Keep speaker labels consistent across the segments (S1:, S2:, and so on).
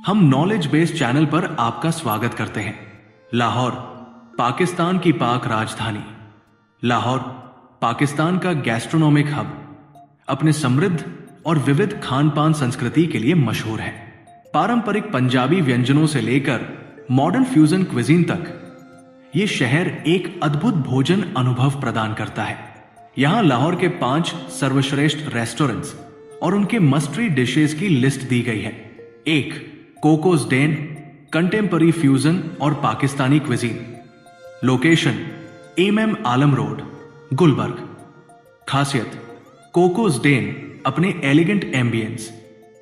S1: हम knowledge based channel पर आपका स्वागत करते हैं। लाहौर, पाकिस्तान की पाक राजधानी। लाहौर पाकिस्तान का गैस्ट्रोनॉमिक हब अपने समृद्ध और विविध खान पान संस्कृति के लिए मशहूर है। पारंपरिक पंजाबी व्यंजनों से लेकर मॉडर्न फ्यूजन क्विजीन तक ये शहर एक अद्भुत भोजन अनुभव प्रदान करता है। यहाँ लाहौर के 5 सर्वश्रेष्ठ रेस्टोरेंट्स और उनके मस्टरी डिशेस की लिस्ट दी गई है। 1. कोकोस डेन, कंटेम्पररी फ्यूजन और पाकिस्तानी क्विजीन। लोकेशन MM आलम रोड, गुलबर्ग। खासियत कोकोस डेन अपने एलिगेंट एम्बियंस,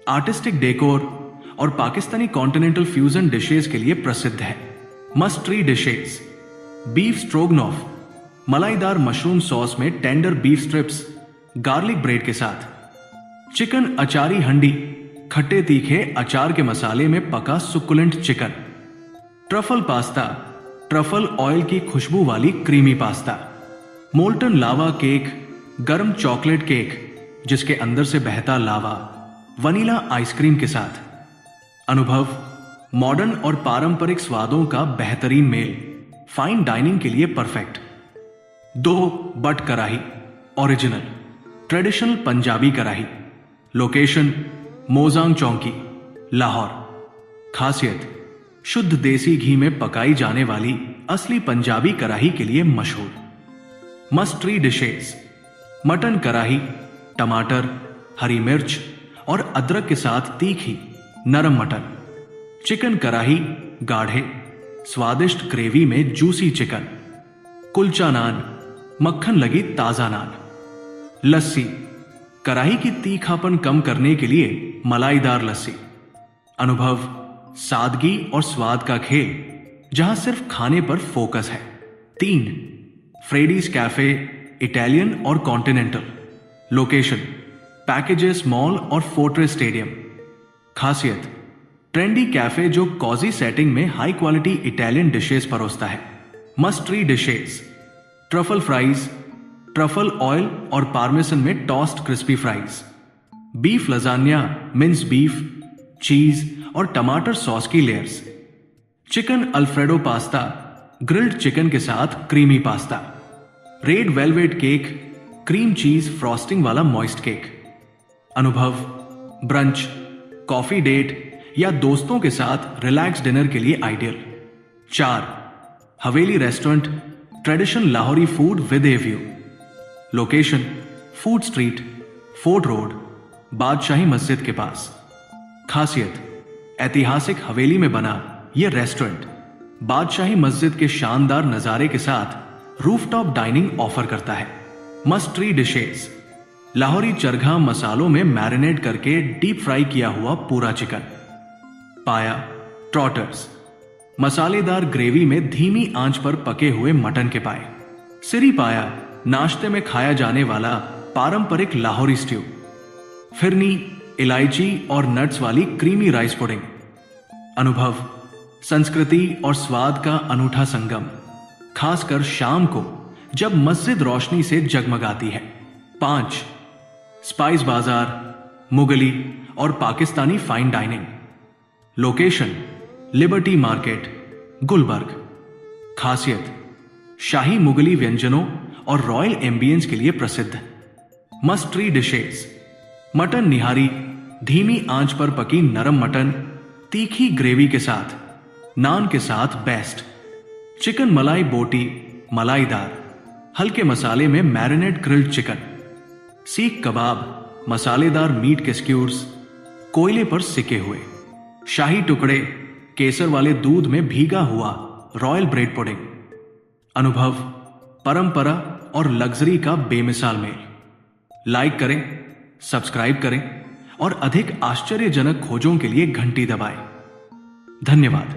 S1: आर्टिस्टिक डेकोर और पाकिस्तानी कॉन्टिनेंटल फ्यूजन डिशेस के लिए प्रसिद्ध है। Must tree dishes: beef stroganoff, मलाईदार मशरूम सॉस में tender beef strips garlic bread के साथ। चिकन अचारी हंडी, खट्टे तीखे अचार के मसाले में पका succulent chicken. Truffle pasta, truffle oil की खुशबू वाली creamy pasta. Molten lava cake, गर्म चॉकलेट केक जिसके अंदर से बहता लावा, वनीला आइसक्रीम के साथ। अनुभव: मॉडर्न और पारंपरिक स्वादों का बेहतरीन मेल, फाइन डाइनिंग के लिए परफेक्ट। 2. बट कढ़ाई ओरिजिनल, ट्रेडिशनल पंजाबी कढ़ाई। लोकेशन मोजांग चौकी, लाहौर। खासियत शुद्ध देसी घी में पकाई जाने वाली असली पंजाबी कढ़ाई के लिए मशहूर। मस्ट ट्री डिशेस: मटन कढ़ाई, टमाटर, हरी मिर्च और अदरक के साथ तीखी नरम मटन। चिकन कढ़ाई, गाढ़े स्वादिष्ट ग्रेवी में जूसी चिकन। कुलचा नान, मक्खन लगी ताजा नान। लस्सी, कढ़ाई की तीखापन कम करने के लिए मलाईदार लस्सी। अनुभव: सादगी और स्वाद का खेल जहां सिर्फ खाने पर फोकस है। 3. फ्रेडीज कैफे, इटालियन और कॉन्टिनेंटल। लोकेशन पैकेजेस मॉल और फोर्ट्रेस स्टेडियम। खासियत ट्रेंडी कैफे जो कॉजी सेटिंग में हाई क्वालिटी इटालियन डिशेस परोसता है। Must tree dishes: truffle fries, truffle oil और पार्मेसन में toast crispy fries. Beef lasagne, mince beef, चीज और टमाटर सॉस की layers. Chicken alfredo pasta, grilled chicken के साथ creamy pasta. Red velvet cake, cream cheese frosting वाला मॉइस्ट केक। अनुभव: ब्रंच, कॉफी डेट या दोस्तों के साथ रिलैक्स डिनर के लिए ideal. 4. Haveli restaurant, traditional Lahori food with a view. Location food street, fort road, Badshahi Masjid के पास। खासियत ऐतिहासिक हवेली में बना यह रेस्टोरेंट बादशाही मस्जिद के शानदार नजारे के साथ रूफटॉप डाइनिंग ऑफर करता है। मस्ट ट्री डिशेस: लाहौरी चरखा मसालों में मैरिनेट करके डीप फ्राई किया हुआ पूरा चिकन। पाया ट्रॉटर्स, मसालेदार ग्रेवी में धीमी आंच पर पके हुए मटन के पाए। सिरी पाया, नाश्ते में खाया जाने वाला पारंपरिक लाहौरी स्ट्यू। फिरनी, इलायची और नट्स वाली क्रीमी राइस पुडिंग। अनुभव: संस्कृति और स्वाद का अनूठा संगम, खासकर शाम को जब मस्जिद रोशनी से जगमगाती है। 5. स्पाइस बाजार, मुगली और Pakistani fine dining. Location Liberty Market, Gulberg. खासियत शाही मुगली व्यंजनों और रॉयल एम्बियंस के लिए प्रसिद्ध। मस्ट ट्री डिशेस: मटन निहारी, धीमी आंच पर पकी नरम मटन, तीखी ग्रेवी के साथ, नान के साथ बेस्ट। चिकन मलाई बोटी, मलाईदार, हल्के मसाले में मैरिनेट ग्रिल्ड चिकन। सीख कबाब, मसालेदार मीट के स्क्यूर्स, कोयले पर सिके हुए। शाही टुकड़े, केसर वाले दूध में भीगा हुआ रॉयल ब्रेड पुडिंग। अनुभव: परंपरा और लग्जरी का बेमिसाल मेल। लाइक करें, सब्सक्राइब करें और अधिक आश्चर्यजनक खोजों के लिए घंटी दबाएं। धन्यवाद।